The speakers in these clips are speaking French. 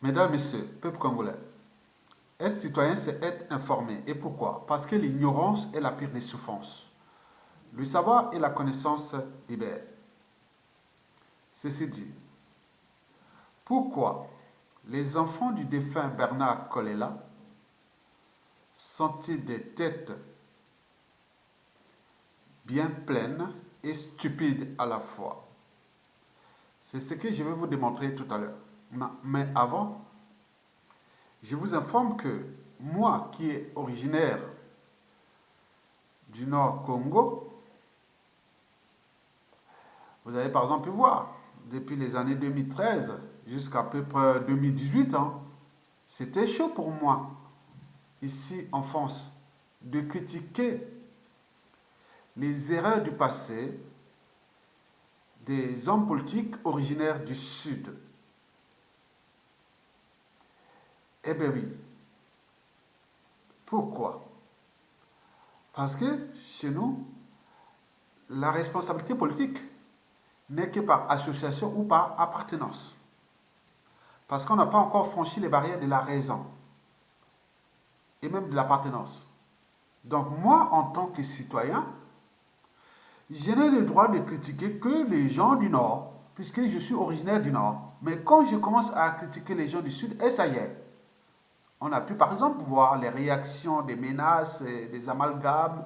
Mesdames, Messieurs, peuple congolais, être citoyen, c'est être informé. Et pourquoi? Parce que l'ignorance est la pire des souffrances. Le savoir et la connaissance libèrent. Ceci dit, pourquoi les enfants du défunt Bernard Kolela sont-ils des têtes bien pleines et stupides à la fois? C'est ce que je vais vous démontrer tout à l'heure. Mais avant, je vous informe que moi qui est originaire du Nord Congo, vous avez par exemple pu voir, depuis les années 2013 jusqu'à peu près 2018, c'était chaud pour moi, ici en France, de critiquer les erreurs du passé des hommes politiques originaires du Sud. Eh bien oui. Pourquoi? Parce que chez nous, la responsabilité politique n'est que par association ou par appartenance. Parce qu'on n'a pas encore franchi les barrières de la raison et même de l'appartenance. Donc moi, en tant que citoyen, je n'ai le droit de critiquer que les gens du Nord, puisque je suis originaire du Nord. Mais quand je commence à critiquer les gens du Sud, et ça y est, on a pu par exemple voir les réactions des menaces, des amalgames,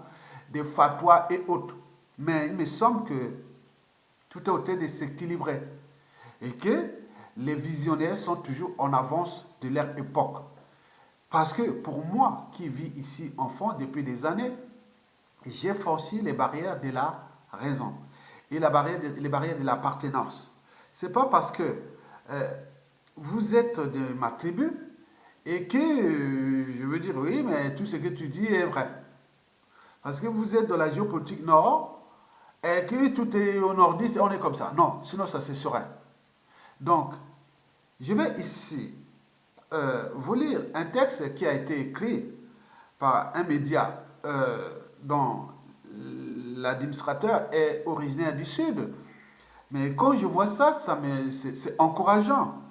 des fatwas et autres. Mais il me semble que tout est au train de s'équilibrer et que les visionnaires sont toujours en avance de leur époque. Parce que pour moi, qui vis ici en France depuis des années, j'ai franchi les barrières de la raison et les barrières de l'appartenance. Ce n'est pas parce que vous êtes de ma tribu et que je veux dire oui, mais tout ce que tu dis est vrai. Parce que vous êtes dans la géopolitique nord et que tout est au nordiste et on est comme ça. Non, sinon ça se serait. Donc, je vais ici vous lire un texte qui a été écrit par un média dont l'administrateur est originaire du Sud. Mais quand je vois ça, c'est encourageant.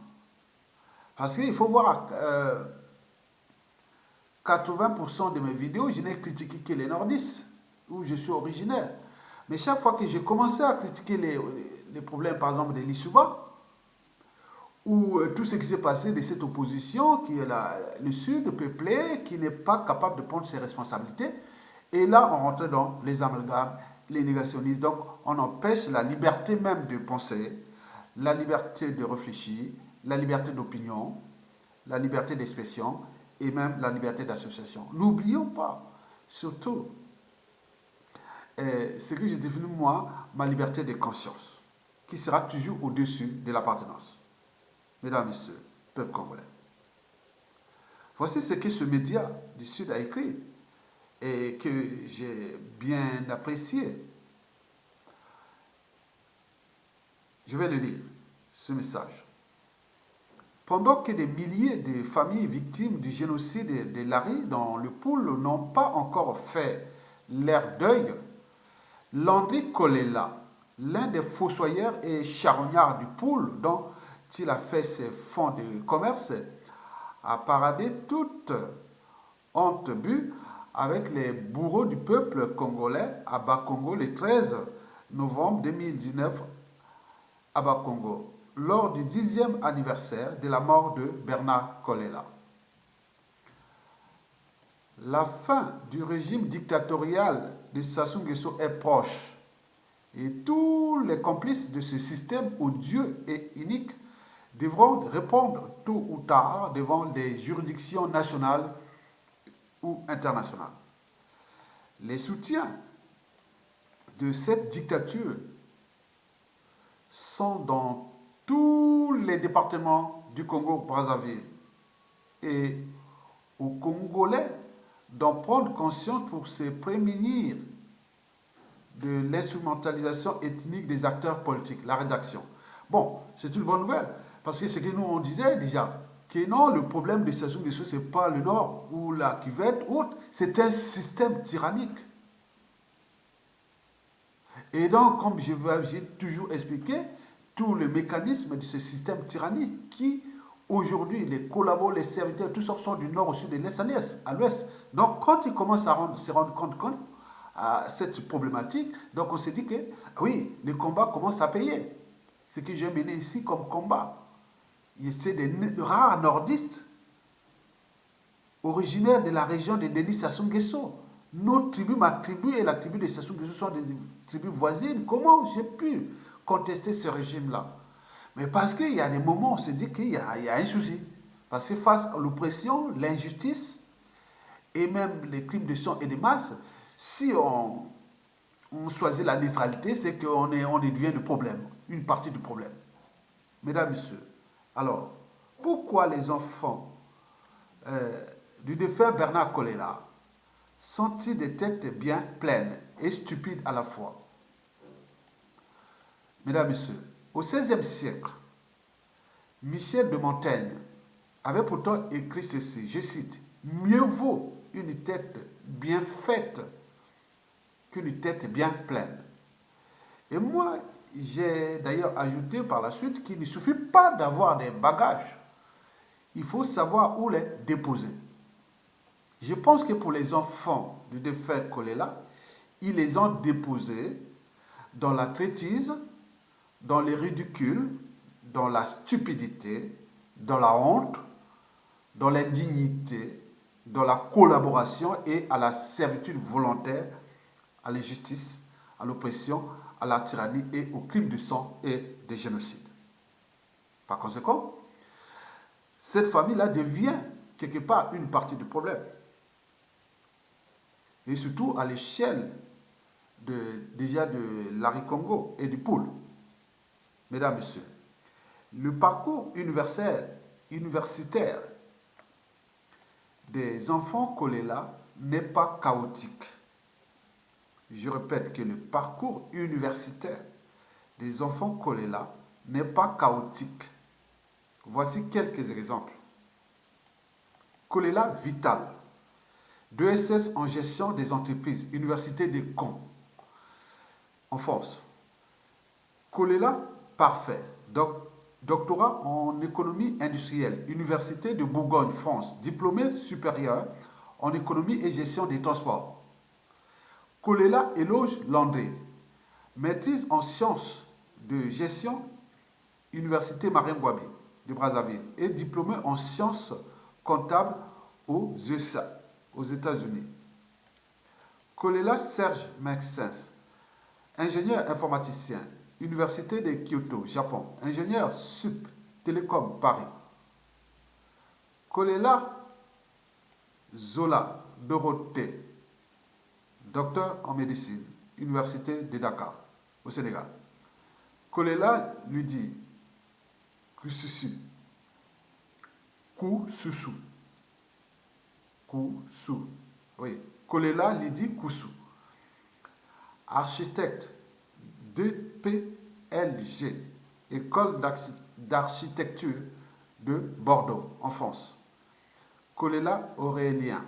Parce qu'il faut voir, 80% de mes vidéos, je n'ai critiqué que les nordistes, où je suis originaire. Mais chaque fois que j'ai commencé à critiquer les problèmes, par exemple, de l'Issouba, ou tout ce qui s'est passé de cette opposition, qui est le Sud peuplé, qui n'est pas capable de prendre ses responsabilités, et là, on rentre dans les amalgames, les négationnistes. Donc, on empêche la liberté même de penser, la liberté de réfléchir, la liberté d'opinion, la liberté d'expression et même la liberté d'association. N'oublions pas, surtout, ce que je définis moi, ma liberté de conscience, qui sera toujours au-dessus de l'appartenance. Mesdames, Messieurs, peuple congolais. Voici ce que ce média du Sud a écrit et que j'ai bien apprécié. Je vais le lire, ce message. Pendant que des milliers de familles victimes du génocide de Lari dans le Poul n'ont pas encore fait leur deuil, Landry Kolela, l'un des fossoyeurs et charognards du Poul dont il a fait ses fonds de commerce, a paradé toute honte bue avec les bourreaux du peuple congolais à Bakongo le 13 novembre 2019 à Bakongo, lors du 10e anniversaire de la mort de Bernard Kolela. La fin du régime dictatorial de Sassou Nguesso est proche et tous les complices de ce système odieux et inique devront répondre tôt ou tard devant les juridictions nationales ou internationales. Les soutiens de cette dictature sont dans tous les départements du Congo-Brazzaville et aux Congolais d'en prendre conscience pour se prémunir de l'instrumentalisation ethnique des acteurs politiques, la rédaction. Bon, c'est une bonne nouvelle, parce que ce que nous on disait déjà, que non, le problème de Sassou Nguesso, ce n'est pas le Nord ou la cuvette ou autre, c'est un système tyrannique. Et donc, comme j'ai toujours expliqué, tout le mécanisme de ce système tyrannique qui Aujourd'hui, les collabos, les serviteurs, tous sont du nord au sud, de l'est à l'ouest. Donc, quand ils commencent à se rendre compte à cette problématique, donc on s'est dit que, oui, les combats commencent à payer. Ce que j'ai mené ici comme combat. C'est des rares nordistes originaires de la région de Denis Sassou Nguesso. Notre tribu, ma tribu et la tribu de Sassou Nguesso sont des tribus voisines. Comment j'ai pu contester ce régime-là? Mais parce qu'il y a des moments où on se dit qu'il y a un souci. Parce que face à l'oppression, l'injustice et même les crimes de sang et de masse, si on choisit la neutralité, c'est qu'on devient le problème, une partie du problème. Mesdames, Messieurs, alors, pourquoi les enfants du défunt Bernard Kolela sont-ils des têtes bien pleines et stupides à la fois? Mesdames, Messieurs, au XVIe siècle, Michel de Montaigne avait pourtant écrit ceci, je cite, « Mieux vaut une tête bien faite qu'une tête bien pleine. » Et moi, j'ai d'ailleurs ajouté par la suite qu'il ne suffit pas d'avoir des bagages. Il faut savoir où les déposer. Je pense que pour les enfants du défunt Kolela, ils les ont déposés dans la traîtrise, dans les ridicules, dans la stupidité, dans la honte, dans l'indignité, dans la collaboration et à la servitude volontaire, à l'injustice, à l'oppression, à la tyrannie et aux crimes de sang et de génocide. Par conséquent, cette famille-là devient quelque part une partie du problème. Et surtout à l'échelle déjà de Larry Congo et du Poul. Mesdames, Messieurs, le parcours universitaire des enfants Kolela n'est pas chaotique. Je répète que le parcours universitaire des enfants Kolela n'est pas chaotique. Voici quelques exemples. Kolela Vital, 2SS en gestion des entreprises, Université de Caen, en France. Kolela Parfait, doctorat en économie industrielle, Université de Bourgogne, France, diplômé supérieur en économie et gestion des transports. Kolela Éloge Landré, maîtrise en sciences de gestion, Université Marien-Ngouabi de Brazzaville, et diplômé en sciences comptables aux USA, aux États-Unis. Kolela Serge Maxence, ingénieur informaticien, Université de Kyoto, Japon, ingénieur sup, Télécom, Paris. Kolela Zola Dorothée, docteur en médecine, Université de Dakar, au Sénégal. Kolela lui dit Kususu, Kususu, Kusu, oui. Kolela Lydie Koussou, architecte DPLG, École d'architecture de Bordeaux, en France. Kolela Aurélien,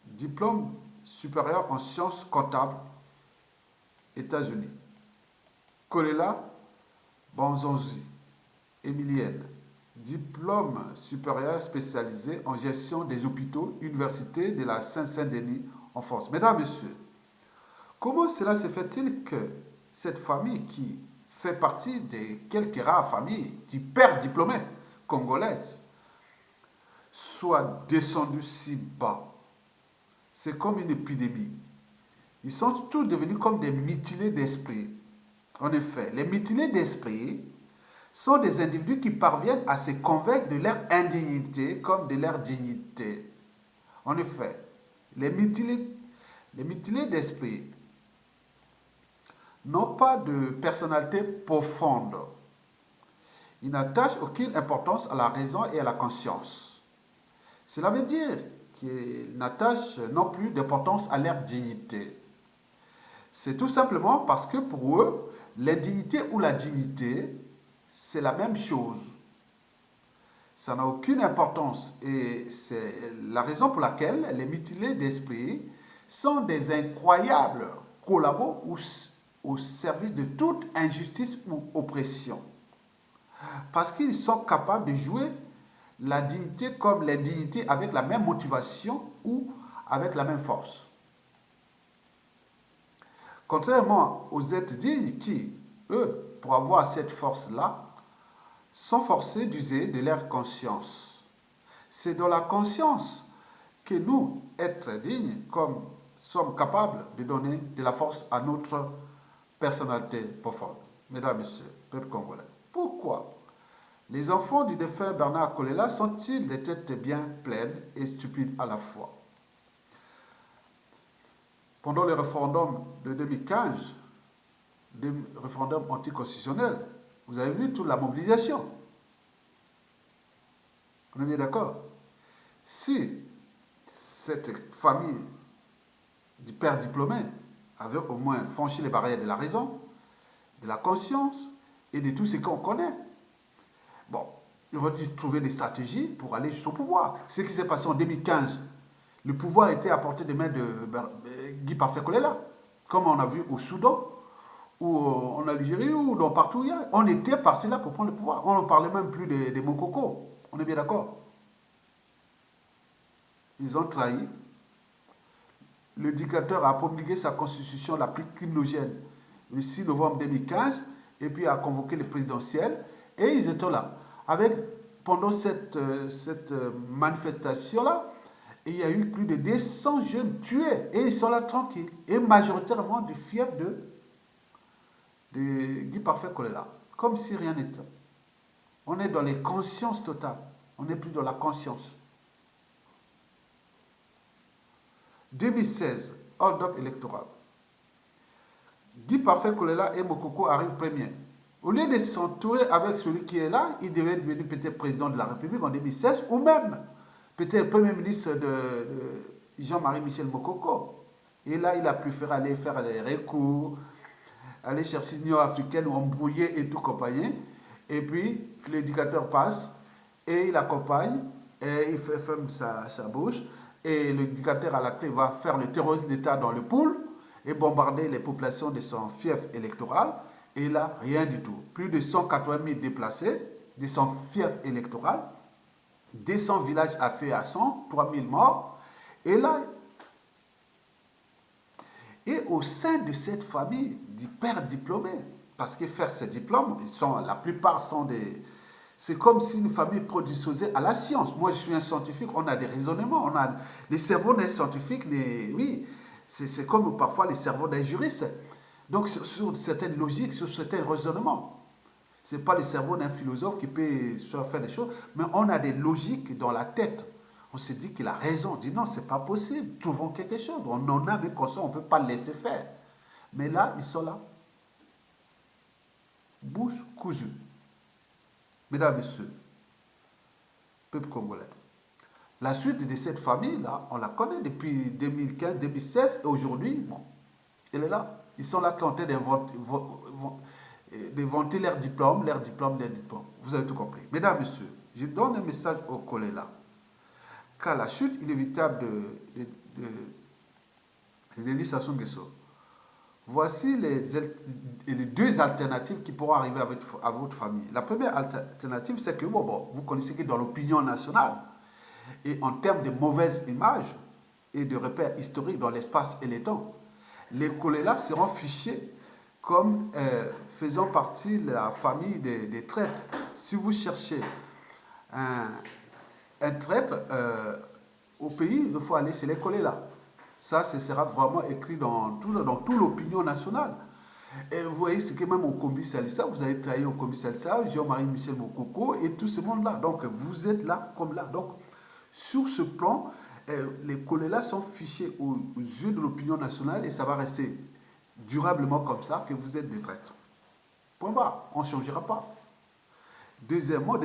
diplôme supérieur en sciences comptables, États-Unis. Kolela Banzonzi, Emilienne, diplôme supérieur spécialisé en gestion des hôpitaux, Université de la Seine-Saint-Denis, en France. Mesdames, Messieurs, comment cela se fait-il que cette famille qui fait partie des quelques rares familles d'hyper diplômés congolaises soit descendue si bas? C'est comme une épidémie. Ils sont tous devenus comme des mutilés d'esprit. En effet, les mutilés d'esprit sont des individus qui parviennent à se convaincre de leur indignité comme de leur dignité. En effet, les mutilés d'esprit n'ont pas de personnalité profonde. Ils n'attachent aucune importance à la raison et à la conscience. Cela veut dire qu'ils n'attachent non plus d'importance à leur dignité. C'est tout simplement parce que pour eux, l'indignité ou la dignité, c'est la même chose. Ça n'a aucune importance et c'est la raison pour laquelle les mutilés d'esprit sont des incroyables collabos au service de toute injustice ou oppression. Parce qu'ils sont capables de jouer la dignité comme l'indignité avec la même motivation ou avec la même force. Contrairement aux êtres dignes qui, eux, pour avoir cette force-là, sont forcés d'user de leur conscience. C'est dans la conscience que nous, êtres dignes, comme sommes capables de donner de la force à notre personnalité profonde. Mesdames, Messieurs, peuple congolais, pourquoi les enfants du défunt Bernard Kolela sont-ils des têtes bien pleines et stupides à la fois? Pendant le référendum de 2015, le référendum anticonstitutionnel, vous avez vu toute la mobilisation. On est bien d'accord? Si cette famille du père diplômé avait au moins franchi les barrières de la raison, de la conscience et de tout ce qu'on connaît, bon, il aurait dû trouver des stratégies pour aller jusqu'au pouvoir. Ce qui s'est passé en 2015, le pouvoir était à portée des mains de Guy Parfait Kolela, comme on a vu au Soudan, ou en Algérie, ou dans partout où il y a. On était parti là pour prendre le pouvoir. On ne parlait même plus des Mokoko. On est bien d'accord? Ils ont trahi. Le dictateur a promulgué sa constitution la plus criminogène le 6 novembre 2015 et puis a convoqué les présidentielles et ils étaient là. Pendant cette manifestation-là, il y a eu plus de 200 jeunes tués et ils sont là tranquilles et majoritairement du fief de Guy Parfait Kolela, comme si rien n'était. On est dans les consciences totales, on n'est plus dans la conscience. 2016, hold-up électoral. Guy Parfait Kolela et Mokoko arrivent premier. Au lieu de s'entourer avec celui qui est là, il devait devenir peut-être président de la République en 2016 ou même peut-être premier ministre de Jean-Marie Michel Mokoko. Et là, il a préféré aller faire des recours, aller chercher l'Union africaine ou embrouiller et tout compagnie. Et puis, l'éducateur passe et il accompagne et il ferme sa bouche. Et le dictateur à la clé va faire le terrorisme d'État dans le pool et bombarder les populations de son fief électoral. Et là, rien du tout. Plus de 180 000 déplacés de son fief électoral, 200 villages à feu à 100, 3 000 morts. Et là, et au sein de cette famille d'hyper diplômés, parce que faire ces diplômes, la plupart sont des... C'est comme si une famille produisait à la science. Moi, je suis un scientifique, on a des raisonnements, les cerveaux d'un scientifique, oui, c'est comme parfois les cerveaux d'un juriste. Donc, sur certaines logiques, sur certains raisonnements. Ce n'est pas le cerveau d'un philosophe qui peut faire des choses, mais on a des logiques dans la tête. On se dit qu'il a raison, on dit non, c'est pas possible, trouvons quelque chose. On en a des conscience, on ne peut pas le laisser faire. Mais là, ils sont là. Bouche cousue. Mesdames, Messieurs, peuple congolais. La suite de cette famille-là, on la connaît depuis 2015, 2016, et aujourd'hui, bon, elle est là. Ils sont là qui ont vanter leur diplôme. Vous avez tout compris. Mesdames, Messieurs, je donne un message au Kolela. Qu'à la chute inévitable de Denis Sassou Nguesso, voici les deux alternatives qui pourront arriver à votre famille. La première alternative, c'est que vous connaissez que dans l'opinion nationale, et en termes de mauvaise image et de repères historiques dans l'espace et le temps, les Kolela seront fichés comme faisant partie de la famille des traîtres. Si vous cherchez un traître au pays, il faut aller chez les Kolela. Ça, ce sera vraiment écrit dans toute l'opinion nationale. Et vous voyez, c'est que même au Kombi Salissa, vous avez travaillé au Kombi Salissa, Jean-Marie Michel Mokoko et tout ce monde-là. Donc, vous êtes là comme là. Donc, sur ce plan, les Kolela sont fichés aux yeux de l'opinion nationale et ça va rester durablement comme ça que vous êtes des traîtres. Point barre, on ne changera pas. Deuxièmement,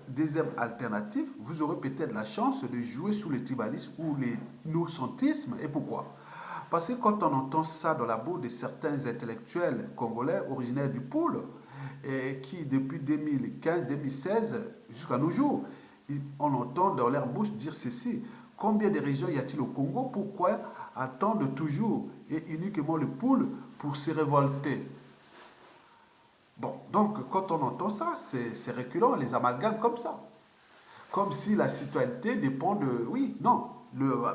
deuxième alternative, vous aurez peut-être la chance de jouer sous le tribalisme ou l'innocentrisme. Et pourquoi? Parce que quand on entend ça dans la bouche de certains intellectuels congolais originaires du pôle, et qui depuis 2015-2016 jusqu'à nos jours, on entend dans leur bouche dire ceci. Combien de régions y a-t-il au Congo? Pourquoi attendre toujours et uniquement le pôle pour se révolter? Bon, donc quand on entend ça, c'est reculant, on les amalgame comme ça. Comme si la citoyenneté dépend de... Oui, non.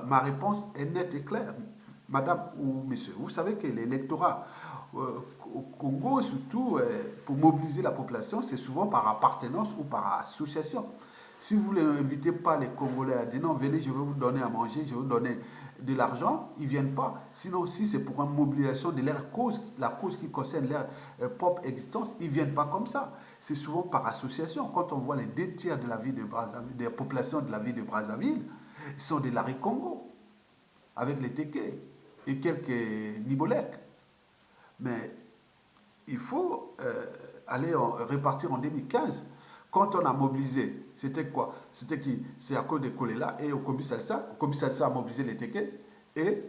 Ma réponse est nette et claire. Madame ou monsieur, vous savez que l'électorat au Congo, surtout pour mobiliser la population, c'est souvent par appartenance ou par association. Si vous ne invitez pas les Congolais à dire non, venez, je vais vous donner à manger, je vais vous donner de l'argent, ils ne viennent pas. Sinon, si c'est pour une mobilisation de leur cause, la cause qui concerne leur propre existence, ils ne viennent pas comme ça. C'est souvent par association. Quand on voit les 2 tiers de la ville de Brazzaville, des populations de la ville de Brazzaville, ils sont des Larry Congo, avec les Téké et quelques Nibolek. Mais il faut aller répartir en 2015. Quand on a mobilisé, c'était quoi? C'était qui? C'est à cause de Kolela et au Kombi Salsa. Au Kombi Salsa a mobilisé les Téké et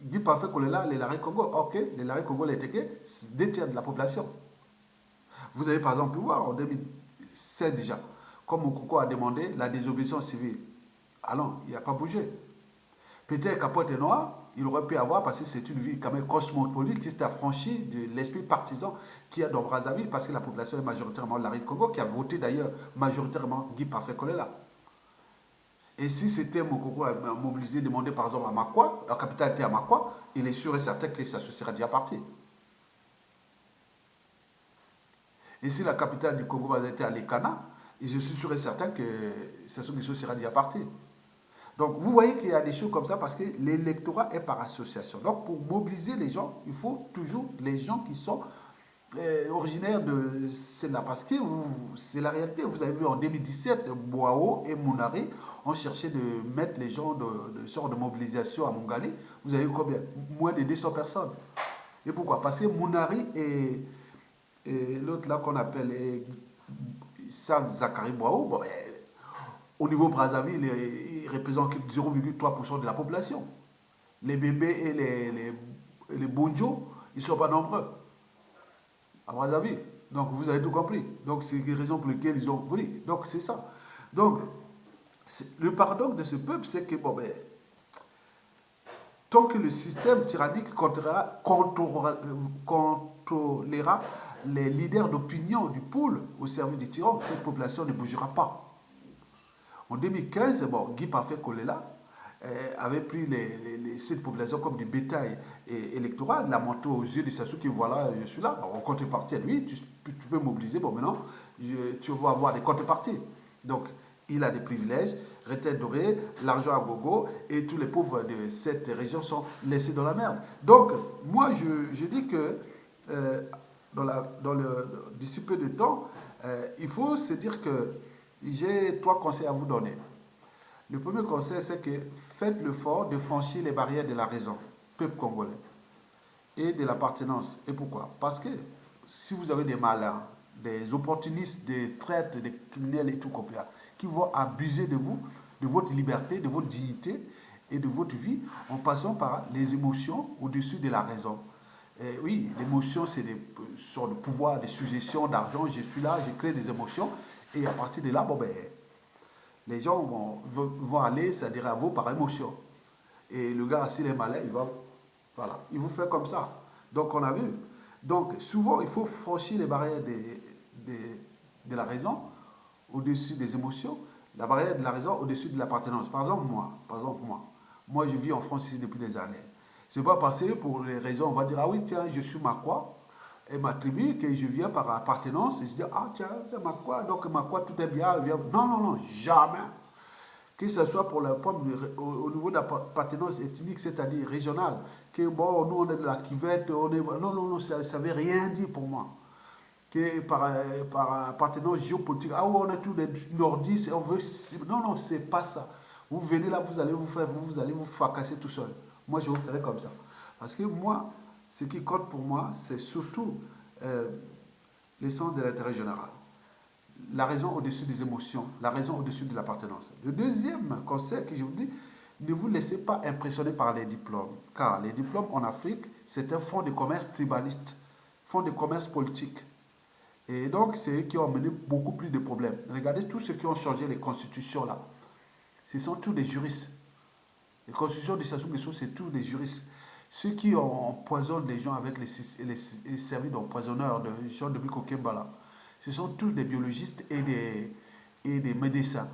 Guy Parfait Kolela, les Larry Congo. Ok, les Larry Congo, les Téké, 2 tiers de la population. Vous avez par exemple pu voir en 2007 déjà, comme Mokoko a demandé la désobéissance civile. Alors, il n'a pas bougé. Peut-être qu'à Pointe-Noire, il aurait pu avoir, parce que c'est une ville quand même cosmopolite qui s'est affranchie de l'esprit partisan qu'il y a dans Brazzaville, parce que la population est majoritairement Larry Congo, qui a voté d'ailleurs majoritairement Guy Parfait Kolela. Et si c'était Mokoko à mobiliser, demander par exemple à Makwa, la capitale était à Makwa, il est sûr et certain que ça se serait déjà parti. Et si la capitale du Congo avait été à Lekana, je suis sûr et certain que ça sera déjà parti. Donc, vous voyez qu'il y a des choses comme ça parce que l'électorat est par association. Donc, pour mobiliser les gens, il faut toujours les gens qui sont originaires de cela. Parce que c'est la réalité. Vous avez vu en 2017, Boao et Mounari ont cherché de mettre les gens de sorte de mobilisation à Mongali. Vous avez eu combien? Moins de 200 personnes. Et pourquoi? Parce que Mounari et l'autre là qu'on appelle Sam Zachary Boao, bon, au niveau Brazzaville, ils représentent 0,3% de la population. Les bébés et les bonjos, ils ne sont pas nombreux à Brazzaville. Donc vous avez tout compris. Donc c'est les raisons pour lesquelles ils ont voulu. Donc c'est ça. Donc le paradoxe de ce peuple, c'est que bon, ben, tant que le système tyrannique contrôlera les leaders d'opinion du pôle au service des tyrans, cette population ne bougera pas. En 2015, bon, Guy Parfait Kolela avait pris cette population comme du bétail électoral, l'a monté aux yeux de Sassou qui voilà, je suis là. En contrepartie à lui, tu peux mobiliser, bon maintenant, tu vas avoir des contreparties. Donc, il a des privilèges, retraite dorée, l'argent à gogo, et tous les pauvres de cette région sont laissés dans la merde. Donc, moi, je dis que d'ici peu de temps, il faut se dire que j'ai 3 conseils à vous donner. Le premier conseil, c'est que faites l'effort de franchir les barrières de la raison, peuple congolais, et de l'appartenance. Et pourquoi? Parce que si vous avez des malins, des opportunistes, des traîtres, des criminels et tout compris, qui vont abuser de vous, de votre liberté, de votre dignité et de votre vie, en passant par les émotions au-dessus de la raison. Et oui, l'émotion, c'est des sortes de pouvoir, des suggestions d'argent. Je suis là, je crée des émotions. Et à partir de là, bon, ben, les gens vont aller s'adhérer à vous par émotion. Et le gars, s'il est malin, voilà, il vous fait comme ça. Donc, on a vu. Donc, souvent, il faut franchir les barrières de la raison au-dessus des émotions, la barrière de la raison au-dessus de l'appartenance. Par exemple, moi, je vis en France ici depuis des années. C'est pas passé pour les raisons, on va dire, ah oui, tiens, je suis Makwa, et ma tribu, que je viens par appartenance, et je dis, ah tiens, c'est Makwa, donc Makwa, tout est bien. Non, non, non, jamais. Que ce soit pour au niveau d'appartenance ethnique, c'est-à-dire régionale, que bon, nous on est de la Kivette, non, non, non, ça ne veut rien dire pour moi. Que par appartenance géopolitique, ah oui, on est tous des nordistes, on veut. Non, non, c'est pas ça. Vous venez là, vous allez vous fracasser tout seul. Moi, je vous ferai comme ça. Parce que moi, ce qui compte pour moi, c'est surtout l'essence de l'intérêt général. La raison au-dessus des émotions, la raison au-dessus de l'appartenance. Le deuxième conseil que je vous dis, ne vous laissez pas impressionner par les diplômes. Car les diplômes en Afrique, c'est un fonds de commerce tribaliste, fonds de commerce politique. Et donc, c'est eux qui ont amené beaucoup plus de problèmes. Regardez tous ceux qui ont changé les constitutions là. Ce sont tous des juristes. Les constitutions de Sassou Nguesso, c'est tous des juristes. Ceux qui empoisonnent les gens avec les services d'empoisonneurs de Jean-Denis Kokemba là, Ce sont tous des biologistes et des médecins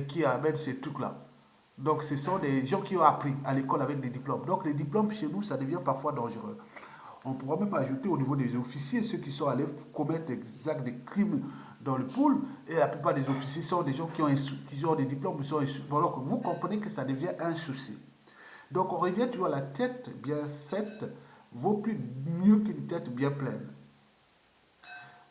qui amènent ces trucs-là. Donc, ce sont des gens qui ont appris à l'école avec des diplômes. Donc, les diplômes chez nous, ça devient parfois dangereux. On pourra même ajouter au niveau des officiers, ceux qui sont allés commettre des actes de crimes dans le pool. Et la plupart des officiers sont des gens qui ont des diplômes. Alors, vous comprenez que ça devient un souci. Donc, on revient toujours à la tête bien faite vaut plus mieux qu'une tête bien pleine.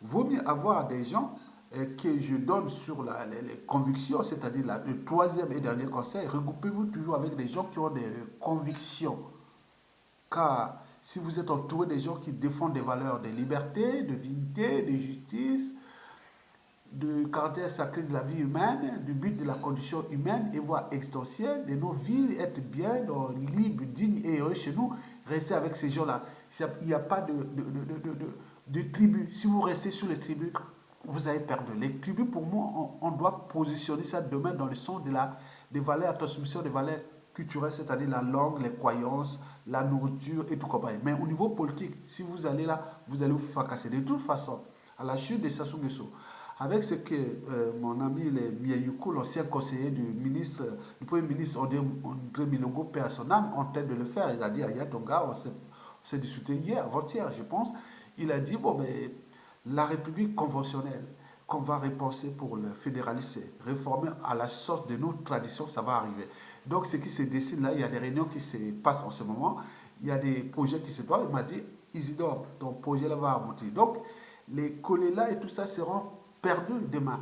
Vaut mieux avoir des gens que je donne sur les convictions, c'est-à-dire le troisième et dernier conseil, regroupez-vous toujours avec des gens qui ont des convictions. Car si vous êtes entouré des gens qui défendent des valeurs de liberté, de dignité, de justice, de caractère sacré de la vie humaine, du but de la condition humaine et voire existentielle, de nos vies, être bien, libre, digne et heureux chez nous, restez avec ces gens-là. Il n'y a pas de tribu. Si vous restez sur les tribus, vous allez perdre. Les tribus, pour moi, on doit positionner ça demain dans le sens des valeurs, la transmission des valeurs culturelles, c'est-à-dire la langue, les croyances, la nourriture et tout comme ça. Mais au niveau politique, si vous allez là, vous allez vous fracasser. De toute façon, à la chute de Sassou Nguesso, avec ce que mon ami Miayuko, l'ancien conseiller du Premier ministre André Milongo, perd son âme, en train de le faire. Il a dit à Yatonga, on s'est discuté hier, avant-hier, je pense, il a dit, bon, mais la République conventionnelle qu'on va repenser pour le fédéralisme, réformer à la sorte de nos traditions, ça va arriver. Donc, ce qui se dessine là, il y a des réunions qui se passent en ce moment, il y a des projets qui se passent. Il m'a dit, Isidore, ton projet là va aboutir. Donc, les collègues et tout ça seront perdus demain.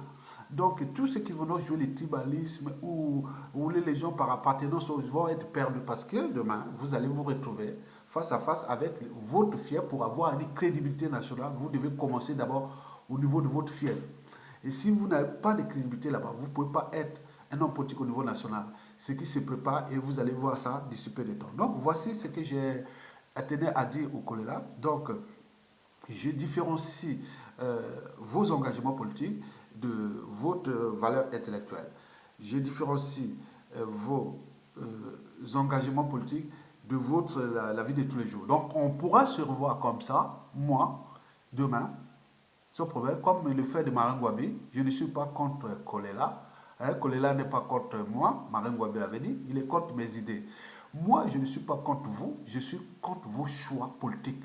Donc, tous ceux qui vont jouer le tribalisme ou rouler les gens par appartenance vont être perdus parce que demain, vous allez vous retrouver face à face avec votre fief pour avoir une crédibilité nationale. Vous devez commencer d'abord au niveau de votre fief. Et si vous n'avez pas de crédibilité là-bas, vous ne pouvez pas être un homme politique au niveau national. Ce qui se prépare et vous allez voir ça d'ici peu de temps. Donc, voici ce que j'ai tenu à dire au collègue. Donc, je différencie vos engagements politiques de votre valeur intellectuelle. Je différencie vos engagements politiques de la vie de tous les jours. Donc, on pourra se revoir comme ça, moi, demain, sans problème, comme le fait de Marin Gwabi. Je ne suis pas contre Kolela. Kolela n'est pas contre moi, Marin Gwabi l'avait dit, il est contre mes idées. Moi, je ne suis pas contre vous, je suis contre vos choix politiques,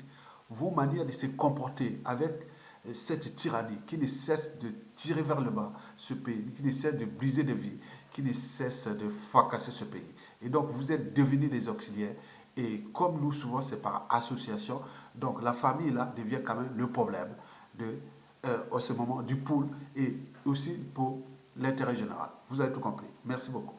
vos manières de se comporter avec cette tyrannie qui ne cesse de tirer vers le bas ce pays, qui ne cesse de briser des vies, qui ne cesse de fracasser ce pays. Et donc, vous êtes devenus des auxiliaires. Et comme nous, souvent, c'est par association. Donc, la famille, là, devient quand même le problème en ce moment du pool et aussi pour l'intérêt général. Vous avez tout compris. Merci beaucoup.